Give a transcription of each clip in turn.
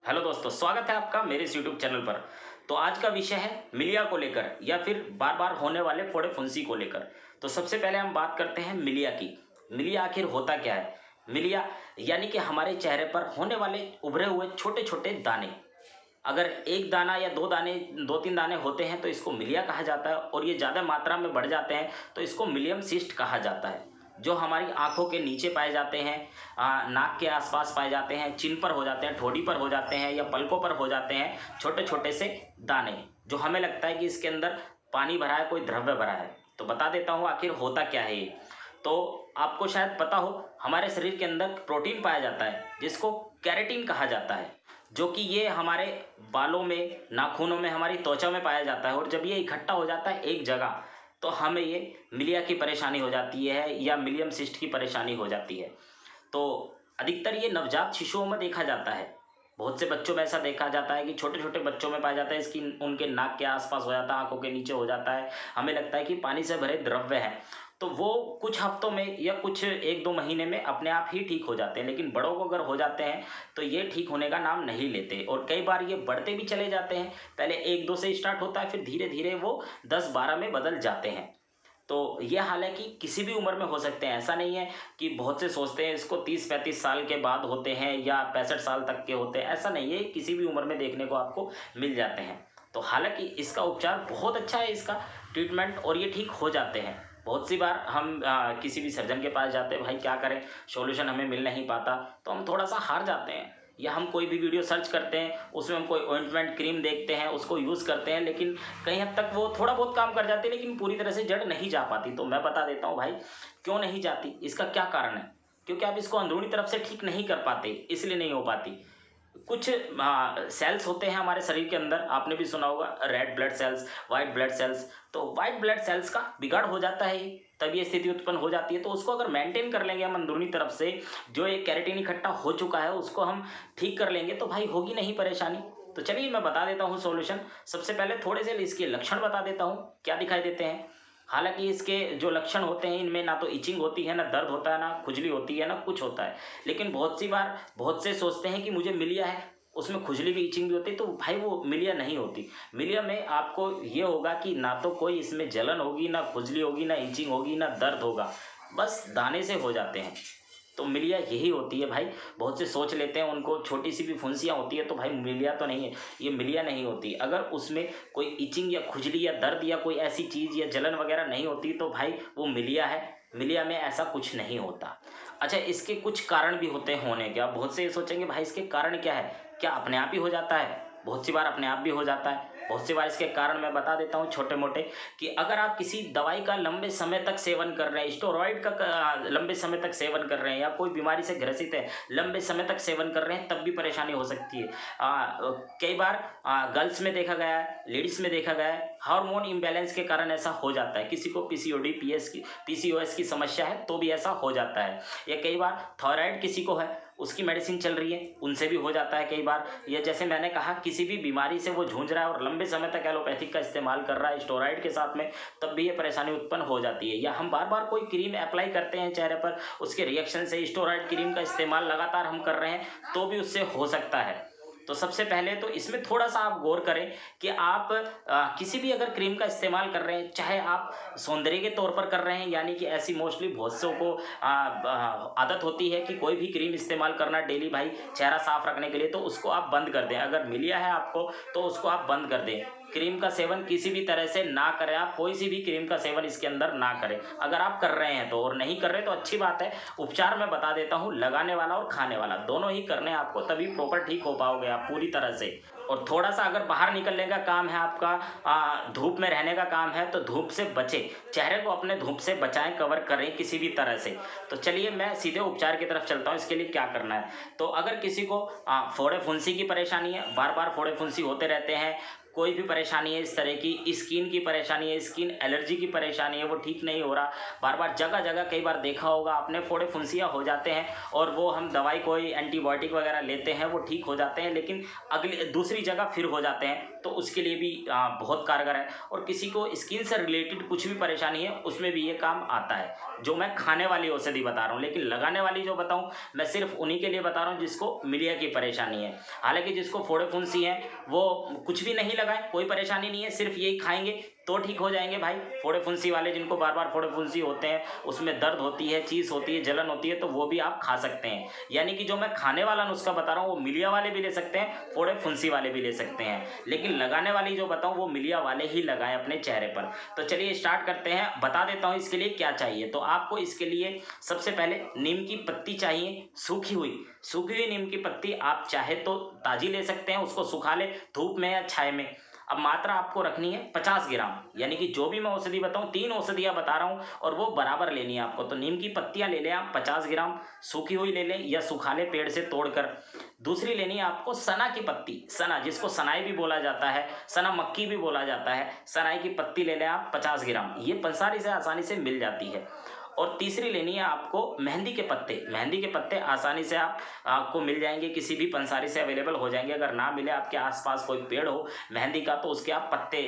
Hello दोस्तों, स्वागत है आपका मेरे इस यूट्यूब चैनल पर। तो आज का विषय है मिलिया को लेकर या फिर बार बार होने वाले फोड़े फुंसी को लेकर। तो सबसे पहले हम बात करते हैं मिलिया की। मिलिया आखिर होता क्या है? मिलिया यानी कि हमारे चेहरे पर होने वाले उभरे हुए छोटे छोटे दाने। अगर एक दाना या दो दाने, दो तीन दाने होते हैं तो इसको मिलिया कहा जाता है, और ये ज़्यादा मात्रा में बढ़ जाते हैं तो इसको मिलियम सिस्ट कहा जाता है। जो हमारी आंखों के नीचे पाए जाते हैं, नाक के आसपास पाए जाते हैं, चिन पर हो जाते हैं, ठोड़ी पर हो जाते हैं या पलकों पर हो जाते हैं छोटे छोटे से दाने, जो हमें लगता है कि इसके अंदर पानी भरा है, कोई द्रव्य भरा है। तो बता देता हूँ आखिर होता क्या है ये। तो आपको शायद पता हो, हमारे शरीर के अंदर प्रोटीन पाया जाता है जिसको कैरेटिन कहा जाता है, जो कि ये हमारे बालों में, नाखूनों में, हमारी त्वचा में पाया जाता है। और जब ये इकट्ठा हो जाता है एक जगह तो हमें ये मिलिया की परेशानी हो जाती है या मिलियम सिस्ट की परेशानी हो जाती है। तो अधिकतर ये नवजात शिशुओं में देखा जाता है। बहुत से बच्चों में ऐसा देखा जाता है कि छोटे छोटे बच्चों में पाया जाता है, इसकी उनके नाक के आसपास हो जाता है, आंखों के नीचे हो जाता है। हमें लगता है कि पानी से भरे द्रव्य हैं। तो वो कुछ हफ्तों में या कुछ एक दो महीने में अपने आप ही ठीक हो जाते हैं, लेकिन बड़ों को अगर हो जाते हैं तो ये ठीक होने का नाम नहीं लेते, और कई बार ये बढ़ते भी चले जाते हैं। पहले एक दो से स्टार्ट होता है, फिर धीरे धीरे वो 10-12 में बदल जाते हैं। तो ये हालांकि किसी भी उम्र में हो सकते हैं। ऐसा नहीं है कि बहुत से सोचते हैं इसको 30-35 साल के बाद होते हैं या 65 साल तक के होते हैं। ऐसा नहीं है, किसी भी उम्र में देखने को आपको मिल जाते हैं। तो हालांकि इसका उपचार बहुत अच्छा है, इसका ट्रीटमेंट, और ये ठीक हो जाते हैं। बहुत सी बार हम किसी भी सर्जन के पास जाते हैं, भाई क्या करें, सॉल्यूशन हमें मिल नहीं पाता, तो हम थोड़ा सा हार जाते हैं। या हम कोई भी वीडियो सर्च करते हैं, उसमें हम कोई ऑइंटमेंट क्रीम देखते हैं, उसको यूज़ करते हैं, लेकिन कहीं हद तक वो थोड़ा बहुत काम कर जाती है, लेकिन पूरी तरह से जड़ नहीं जा पाती। तो मैं बता देता हूँ भाई, क्यों नहीं जाती, इसका क्या कारण है। क्योंकि आप इसको अंदरूनी तरफ से ठीक नहीं कर पाते, इसलिए नहीं हो पाती। कुछ सेल्स होते हैं हमारे शरीर के अंदर, आपने भी सुना होगा, red blood cells, white blood cells. तो वाइट ब्लड सेल्स का बिगाड़ हो जाता है, तब ये स्थिति उत्पन्न हो जाती है। तो उसको अगर मेंटेन कर लेंगे हम अंदरूनी तरफ से, जो एक कैरेटिन इकट्ठा हो चुका है उसको हम ठीक कर लेंगे, तो भाई होगी नहीं परेशानी। तो चलिए मैं बता देता हूँ सॉल्यूशन। सबसे पहले थोड़े से इसके लक्षण बता देता हूँ क्या दिखाई देते हैं। हालांकि इसके जो लक्षण होते हैं, इनमें ना तो इचिंग होती है, ना दर्द होता है, ना खुजली होती है, ना कुछ होता है। लेकिन बहुत सी बार बहुत से सोचते हैं कि मुझे मिलिया है, उसमें खुजली भी, इचिंग भी होती है, तो भाई वो मिलिया नहीं होती। मिलिया में आपको ये होगा कि ना तो कोई इसमें जलन होगी, ना खुजली होगी, ना इचिंग होगी, ना दर्द होगा, बस दाने से हो जाते हैं। तो मिलिया यही होती है भाई। बहुत से सोच लेते हैं उनको छोटी सी भी फुंसियाँ होती है तो भाई मिलिया तो नहीं है, ये मिलिया नहीं होती। अगर उसमें कोई इचिंग या खुजली या दर्द या कोई ऐसी चीज़ या जलन वगैरह नहीं होती तो भाई वो मिलिया है। मिलिया में ऐसा कुछ नहीं होता। अच्छा, इसके कुछ कारण भी होते हैं होने के। आप बहुत से ये सोचेंगे भाई इसके कारण क्या है, क्या अपने आप ही हो जाता है? बहुत सी बार अपने आप भी हो जाता है। बहुत सी बार इसके कारण मैं बता देता हूँ छोटे मोटे, कि अगर आप किसी दवाई का लंबे समय तक सेवन कर रहे हैं, स्टेरॉइड का लंबे समय तक सेवन कर रहे हैं, या कोई बीमारी से ग्रसित है, लंबे समय तक सेवन कर रहे हैं, तब भी परेशानी हो सकती है। कई बार गर्ल्स में देखा गया है, लेडीज़ में देखा गया है, हार्मोन इम्बैलेंस के कारण ऐसा हो जाता है। किसी को पीसीओडी पीसीओएस की समस्या है तो भी ऐसा हो जाता है। या कई बार थायराइड किसी को है, उसकी मेडिसिन चल रही है, उनसे भी हो जाता है कई बार। या जैसे मैंने कहा, किसी भी बीमारी से वो जूझ रहा है और लंबे समय तक एलोपैथिक का इस्तेमाल कर रहा है स्टेरॉइड के साथ में, तब भी ये परेशानी उत्पन्न हो जाती है। या हम बार बार कोई क्रीम अप्लाई करते हैं चेहरे पर, उसके रिएक्शन से स्टेरॉइड क्रीम का इस्तेमाल लगातार हम कर रहे हैं, तो भी उससे हो सकता है। तो सबसे पहले तो इसमें थोड़ा सा आप गौर करें कि आप किसी भी अगर क्रीम का इस्तेमाल कर रहे हैं, चाहे आप सौंदर्य के तौर पर कर रहे हैं, यानी कि ऐसी मोस्टली बहुत सौ को आदत होती है कि कोई भी क्रीम इस्तेमाल करना डेली भाई चेहरा साफ रखने के लिए, तो उसको आप बंद कर दें। अगर मिलिया है आपको तो उसको आप बंद कर दें। क्रीम का सेवन किसी भी तरह से ना करें, आप कोई सी भी क्रीम का सेवन इसके अंदर ना करें। अगर आप कर रहे हैं तो, और नहीं कर रहे तो अच्छी बात है। उपचार मैं बता देता हूँ, लगाने वाला और खाने वाला दोनों ही करने हैं आपको, तभी प्रॉपर ठीक हो पाओगे आप पूरी तरह से। और थोड़ा सा अगर बाहर निकलने का काम है आपका, धूप में रहने का काम है, तो धूप से बचें, चेहरे को अपने धूप से बचाएं, कवर करें किसी भी तरह से। तो चलिए मैं सीधे उपचार की तरफ चलता हूँ, इसके लिए क्या करना है। तो अगर किसी को फोड़े फुंसी की परेशानी है, बार बार फोड़े फुंसी होते रहते हैं, कोई भी परेशानी है इस तरह की, स्किन की परेशानी है, स्किन एलर्जी की परेशानी है, वो ठीक नहीं हो रहा, बार बार जगह जगह कई बार देखा होगा आपने फोड़े फुंसियाँ हो जाते हैं और वो हम दवाई कोई एंटीबायोटिक वगैरह लेते हैं वो ठीक हो जाते हैं, लेकिन अगली दूसरी जगह फिर हो जाते हैं, तो उसके लिए भी बहुत कारगर है। और किसी को स्किन से रिलेटेड कुछ भी परेशानी है उसमें भी ये काम आता है, जो मैं खाने वाली औषधि बता रहा हूँ। लेकिन लगाने वाली जो बताऊँ मैं सिर्फ उन्हीं के लिए बता रहा हूँ जिसको मिलिया की परेशानी है। हालांकि जिसको फोड़े फुंसी है वो कुछ भी नहीं लगाए, कोई परेशानी नहीं है, सिर्फ यही खाएंगे तो ठीक हो जाएंगे भाई। फोड़े फुंसी वाले जिनको बार बार फोड़े फुंसी होते हैं, उसमें दर्द होती है, चीज़ होती है, जलन होती है, तो वो भी आप खा सकते हैं। यानी कि जो मैं खाने वाला नुस्खा बता रहा हूँ वो मिलिया वाले भी ले सकते हैं, फोड़े फुंसी वाले भी ले सकते हैं, लेकिन लगाने वाली जो बताऊँ वो मिलिया वाले ही लगाएं अपने चेहरे पर। तो चलिए स्टार्ट करते हैं, बता देता हूँ इसके लिए क्या चाहिए। तो आपको इसके लिए सबसे पहले नीम की पत्ती चाहिए, सूखी हुई नीम की पत्ती। आप चाहे तो ताजी ले सकते हैं, उसको सुखा ले धूप में या छाया में। अब मात्रा आपको रखनी है 50 ग्राम, यानी कि जो भी मैं औषधि बताऊं 3 औषधियां बता रहा हूं और वो बराबर लेनी है आपको। तो नीम की पत्तियां ले लें आप 50 ग्राम, सूखी हुई ले लें या सुखा लें पेड़ से तोड़कर। दूसरी लेनी है आपको सना की पत्ती, सना जिसको सनाई भी बोला जाता है, सना मक्की भी बोला जाता है, सनाई की पत्ती ले लें आप 50 ग्राम, ये पंसारी से आसानी से मिल जाती है। और तीसरी लेनी है आपको मेहंदी के पत्ते। मेहंदी के पत्ते आसानी से आपको मिल जाएंगे, किसी भी पंसारी से अवेलेबल हो जाएंगे। अगर ना मिले आपके आसपास कोई पेड़ हो मेहंदी का तो उसके आप पत्ते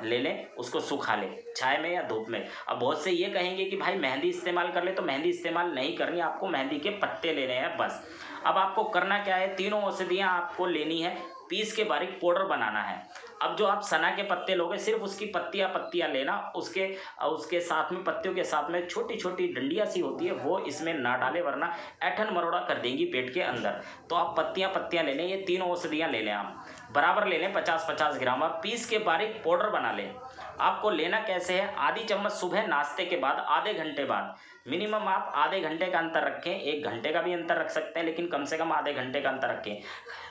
ले लें, उसको सुखा लें छाए में या धूप में। अब बहुत से ये कहेंगे कि भाई मेहंदी इस्तेमाल कर ले, तो मेहंदी इस्तेमाल नहीं करनी, आपको मेहंदी के पत्ते लेने हैं बस। अब आपको करना क्या है, तीनों औषधियाँ आपको लेनी है, पीस के बारीक पाउडर बनाना है। अब जो आप सना के पत्ते लोगे सिर्फ उसकी पत्तियां लेना, उसके उसके साथ में पत्तियों के साथ में छोटी छोटी डंडियां सी होती है वो इसमें ना डाले, वरना ऐठन मरोड़ा कर देंगी पेट के अंदर। तो आप पत्तियां ले लें, ये तीनों औषधियां ले लें, आप बराबर ले लें 50-50 ग्राम। आप पीस के बारीक पाउडर बना लें। आपको लेना कैसे है, आधी चम्मच सुबह नाश्ते के बाद आधे घंटे बाद, मिनिमम आप आधे घंटे का अंतर रखें, 1 घंटे का भी अंतर रख सकते हैं लेकिन कम से कम आधे घंटे का अंतर रखें।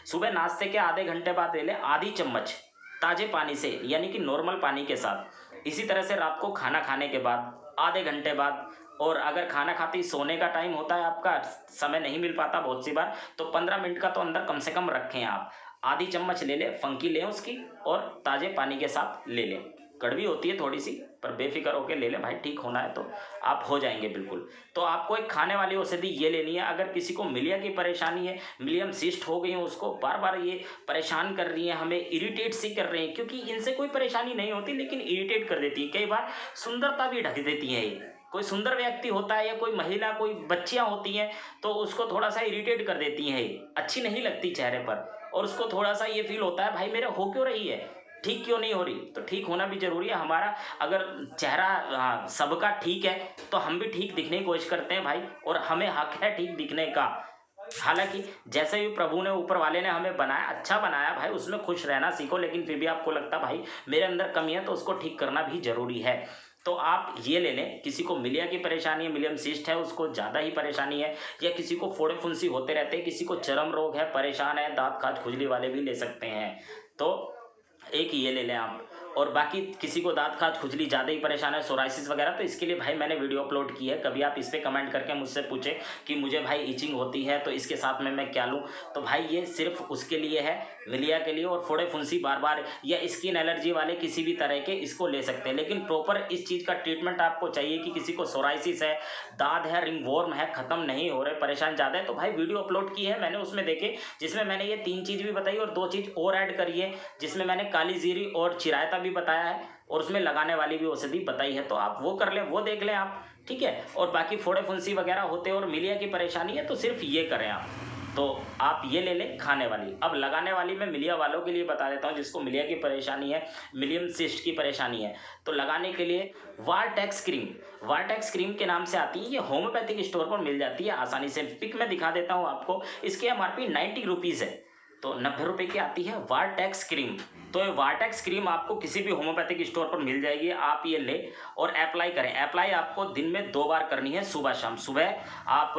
सुबह नाश्ते के आधे घंटे बाद ले लें आधी चम्मच ताजे पानी से, यानी कि नॉर्मल पानी के साथ। इसी तरह से रात को खाना खाने के बाद आधे घंटे बाद, और अगर खाना खाते ही सोने का टाइम होता है, आपका समय नहीं मिल पाता बहुत सी बार, तो 15 मिनट का तो अंदर कम से कम रखें आप। आधी चम्मच ले लें, फंकी लें उसकी, और ताजे पानी के साथ ले लें। कड़वी होती है थोड़ी सी, पर बेफिक्र होकर ले लें भाई, ठीक होना है तो आप हो जाएंगे बिल्कुल। तो आपको एक खाने वाली औषधि ये लेनी है। अगर किसी को मिलिया की परेशानी है, मिलियम सिस्ट हो गई है, उसको बार बार ये परेशान कर रही है, हमें इरिटेट सी कर रहे हैं, क्योंकि इनसे कोई परेशानी नहीं होती लेकिन इरिटेट कर देती है, कई बार सुंदरता भी ढक देती है ये। कोई सुंदर व्यक्ति होता है या कोई महिला, कोई बच्चियां होती हैं, तो उसको थोड़ा सा इरिटेट कर देती हैं, ये अच्छी नहीं लगती चेहरे पर, और उसको थोड़ा सा ये फील होता है भाई मेरे हो क्यों रही है, ठीक क्यों नहीं हो रही। तो ठीक होना भी जरूरी है हमारा। अगर चेहरा सबका ठीक है तो हम भी ठीक दिखने की कोशिश करते हैं भाई, और हमें हक है ठीक दिखने का। हालांकि जैसे भी प्रभु ने, ऊपर वाले ने हमें बनाया, अच्छा बनाया भाई, उसमें खुश रहना सीखो, लेकिन फिर भी आपको लगता भाई मेरे अंदर कमी है तो उसको ठीक करना भी जरूरी है। तो आप ये ले लें। किसी को मिलिया की परेशानी है, मिलियम सिस्ट है, उसको ज़्यादा ही परेशानी है, या किसी को फोड़े फुंसी होते रहते हैं, किसी को चर्म रोग है, परेशान है, दांत खाज खुजली वाले भी ले सकते हैं। तो एक ये ले लें आप। और बाकी किसी को दांत खाज खुजली ज़्यादा ही परेशान है, सोराइसिस वगैरह, तो इसके लिए भाई मैंने वीडियो अपलोड की है, कभी आप इस पर कमेंट करके मुझसे पूछे कि मुझे भाई इचिंग होती है तो इसके साथ में मैं क्या लूँ, तो भाई ये सिर्फ उसके लिए है, मिलिया के लिए। और फोड़े फुंसी बार बार या स्किन एलर्जी वाले किसी भी तरह के इसको ले सकते हैं, लेकिन प्रॉपर इस चीज़ का ट्रीटमेंट आपको चाहिए। कि किसी को सोराइसिस है, दाद है, रिंगवॉर्म है, ख़त्म नहीं हो रहे, परेशान ज़्यादा है, तो भाई वीडियो अपलोड की है मैंने, उसमें देखे, जिसमें मैंने ये 3 चीज़ भी बताई और 2 चीज़ और ऐड करी है, जिसमें मैंने काली जीरी और चिरायता भी बताया है, और उसमें लगाने वाली भी औषधि बताई है। तो आप वो कर लें, वो देख लें आप, ठीक है। और बाकी फोड़े फुंसी वगैरह होते हैं और मिलिया की परेशानी है तो सिर्फ ये करें आप। तो आप ये ले लें खाने वाली। अब लगाने वाली मैं मिलिया वालों के लिए बता देता हूँ, जिसको मिलिया की परेशानी है, मिलियम सिस्ट की परेशानी है, तो लगाने के लिए वार्टेक्स क्रीम, वार्टेक्स क्रीम के नाम से आती है, ये होम्योपैथिक स्टोर पर मिल जाती है आसानी से। पिक में दिखा देता हूँ आपको, इसकी MRP 90 रुपीज़ है, तो 90 रुपये की आती है वार्टेक्स क्रीम। तो ये वार्टेक्स क्रीम आपको किसी भी होम्योपैथिक स्टोर पर मिल जाएगी। आप ये ले और अप्लाई करें। अप्लाई आपको दिन में 2 बार करनी है, सुबह शाम। सुबह आप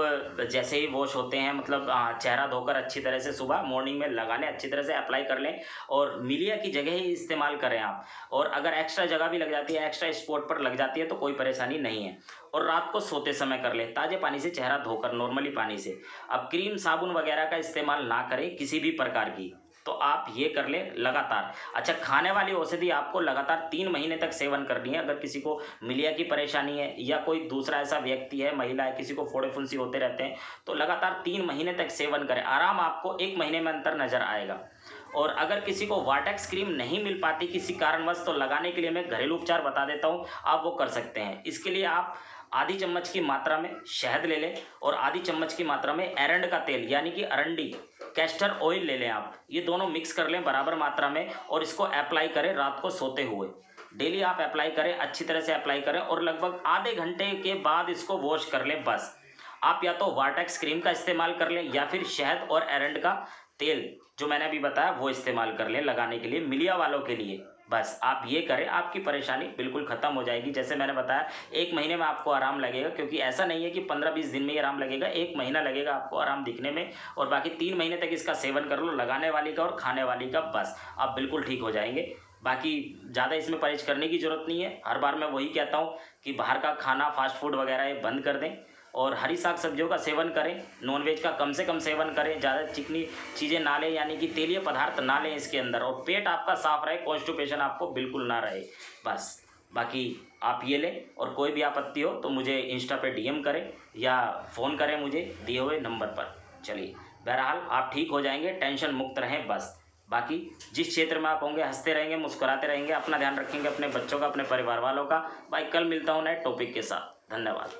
जैसे ही वॉश होते हैं, मतलब चेहरा धोकर अच्छी तरह से सुबह मॉर्निंग में लगाने, अच्छी तरह से अप्लाई कर लें, और मिलिया की जगह ही इस्तेमाल करें आप। और अगर एक्स्ट्रा जगह भी लग जाती है, एक्स्ट्रा स्पॉट पर लग जाती है, तो कोई परेशानी नहीं है। और रात को सोते समय कर लें, ताज़े पानी से चेहरा धोकर, नॉर्मली पानी से। अब क्रीम साबुन वगैरह का इस्तेमाल ना करें किसी भी प्रकार की। तो आप ये कर लें लगातार। अच्छा, खाने वाली औषधि आपको लगातार 3 महीने तक सेवन करनी है। अगर किसी को मिलिया की परेशानी है या कोई दूसरा ऐसा व्यक्ति है, महिला है, किसी को फोड़े फुंसी होते रहते हैं, तो लगातार 3 महीने तक सेवन करें। आराम आपको 1 महीने में अंतर नज़र आएगा। और अगर किसी को वाटेक्स क्रीम नहीं मिल पाती किसी कारणवश, तो लगाने के लिए मैं घरेलू उपचार बता देता हूँ, आप वो कर सकते हैं। इसके लिए आप आधी चम्मच की मात्रा में शहद ले लें और आधी चम्मच की मात्रा में एरंड का तेल यानी कि अरंडी कैस्टर ऑयल ले लें आप। ये दोनों मिक्स कर लें बराबर मात्रा में और इसको अप्लाई करें रात को सोते हुए। डेली आप अप्लाई करें, अच्छी तरह से अप्लाई करें और लगभग आधे घंटे के बाद इसको वॉश कर लें बस। आप या तो वाटेक्स क्रीम का इस्तेमाल कर लें या फिर शहद और एरंड का तेल जो मैंने अभी बताया वो इस्तेमाल कर लें लगाने के लिए, मिलिया वालों के लिए। बस आप ये करें, आपकी परेशानी बिल्कुल ख़त्म हो जाएगी। जैसे मैंने बताया 1 महीने में आपको आराम लगेगा, क्योंकि ऐसा नहीं है कि 15-20 दिन में ही आराम लगेगा, 1 महीना लगेगा आपको आराम दिखने में। और बाकी 3 महीने तक इसका सेवन कर लो, लगाने वाली का और खाने वाली का, बस आप बिल्कुल ठीक हो जाएंगे। बाकी ज़्यादा इसमें परहेज करने की ज़रूरत नहीं है। हर बार मैं वही कहता हूँ कि बाहर का खाना, फास्ट फूड वगैरह ये बंद कर दें और हरी साग सब्जियों का सेवन करें। नॉनवेज का कम से कम सेवन करें, ज़्यादा चिकनी चीज़ें ना लें, यानी कि तेलीय पदार्थ ना लें इसके अंदर। और पेट आपका साफ रहे, कॉन्स्टिपेशन आपको बिल्कुल ना रहे, बस। बाकी आप ये लें और कोई भी आपत्ति हो तो मुझे इंस्टा पे डीएम करें या फ़ोन करें मुझे दिए हुए नंबर पर। चलिए, बहरहाल आप ठीक हो जाएंगे, टेंशन मुक्त रहें बस। बाकी जिस क्षेत्र में आप होंगे हंसते रहेंगे, मुस्कुराते रहेंगे, अपना ध्यान रखेंगे, अपने बच्चों का, अपने परिवार वालों का। भाई कल मिलता हूँ नए टॉपिक के साथ। धन्यवाद।